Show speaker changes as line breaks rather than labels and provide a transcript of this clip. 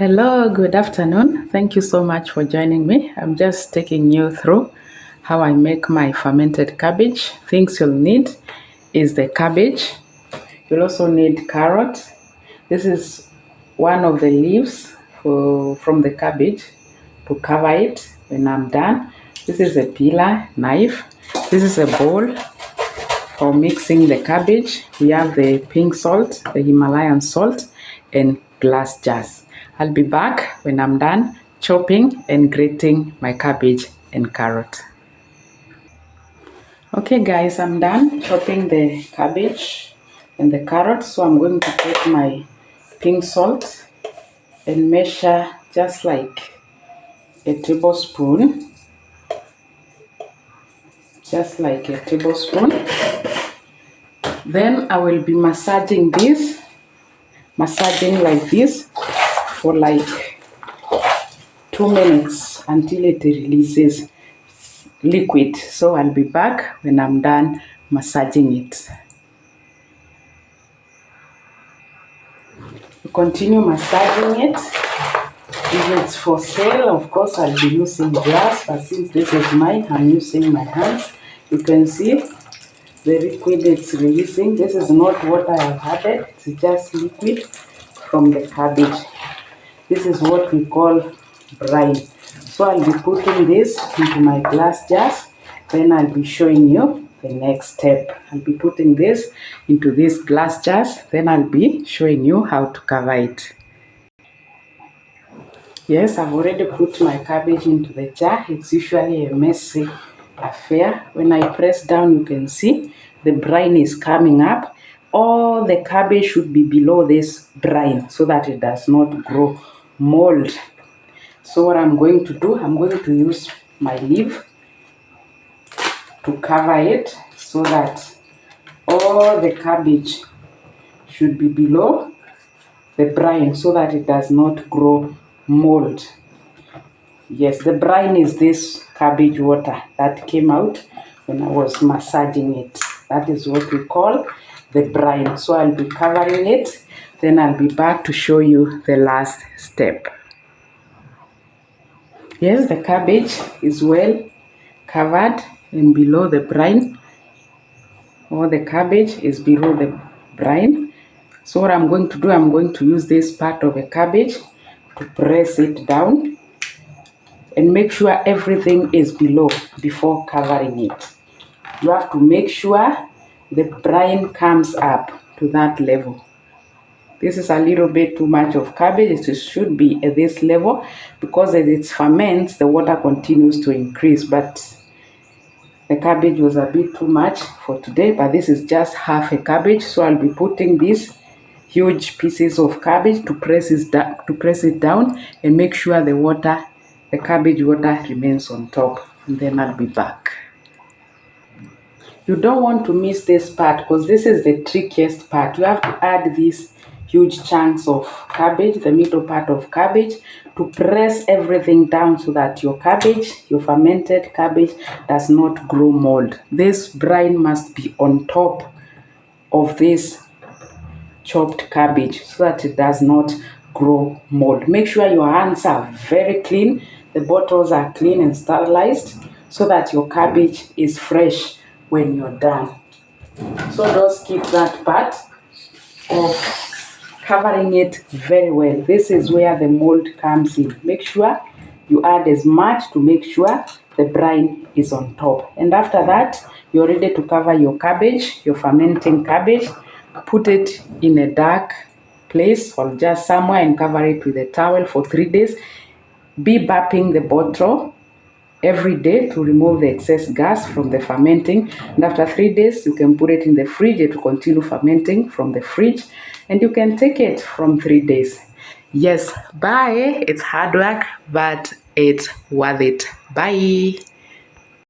Hello, good afternoon. Thank you so much for joining me. I'm just taking you through how I make my fermented cabbage. Things you'll need is the cabbage. You'll also need carrot. This is one of the leaves from the cabbage to cover it when I'm done. This is a peeler, knife. This is a bowl for mixing the cabbage. We have the pink salt, the Himalayan salt, and glass jars. I'll be back when I'm done chopping and grating my cabbage and carrot. Okay guys, I'm done chopping the cabbage and the carrot, so I'm going to take my pink salt and measure just like a tablespoon, Then I will be massaging like this for like 2 minutes until it releases liquid. So I'll be back when I'm done massaging it. Continue massaging it. If it's for sale, of course I'll be using glass, but since this is mine, I'm using my hands. You can see the liquid it's releasing. This is not what I have added, it's just liquid from the cabbage. This is what we call brine. So I'll be putting this into my glass jars, then I'll be showing you the next step. I'll be putting this into these glass jars, then I'll be showing you how to cover it. Yes, I've already put my cabbage into the jar. It's usually a messy affair. When I press down, you can see the brine is coming up. All the cabbage should be below this brine so that it does not grow mold. So what I'm going to do, I'm going to use my leaf to cover it so that all the cabbage should be below the brine so that it does not grow mold. Yes, the brine is this cabbage water that came out when I was massaging it. That is what we call the brine. So I'll be covering it, then I'll be back to show you the last step. Yes, the cabbage is well covered and below the brine. All the cabbage is below the brine. So what I'm going to do, I'm going to use this part of a cabbage to press it down and make sure everything is below before covering it. You have to make sure the brine comes up to that level. This is a little bit too much of cabbage. It should be at this level because as it ferments, the water continues to increase. But the cabbage was a bit too much for today, but this is just half a cabbage. So I'll be putting these huge pieces of cabbage to press it down and make sure the cabbage water remains on top. And then I'll be back. You don't want to miss this part because this is the trickiest part. You have to add these huge chunks of cabbage, the middle part of cabbage, to press everything down so that your fermented cabbage does not grow mold. This brine must be on top of this chopped cabbage so that it does not grow mold. Make sure your hands are very clean, the bottles are clean and sterilized so that your cabbage is fresh when you're done. So just keep that part of covering it very well. This is where the mold comes in. Make sure you add as much to make sure the brine is on top. And after that, you're ready to cover your cabbage, your fermenting cabbage. Put it in a dark place or just somewhere and cover it with a towel for 3 days. Be bumping the bottle every day to remove the excess gas from the fermenting, and after 3 days you can put it in the fridge to continue fermenting from the fridge, and you can take it from 3 days. Yes, bye. It's hard work, but it's worth it. Bye.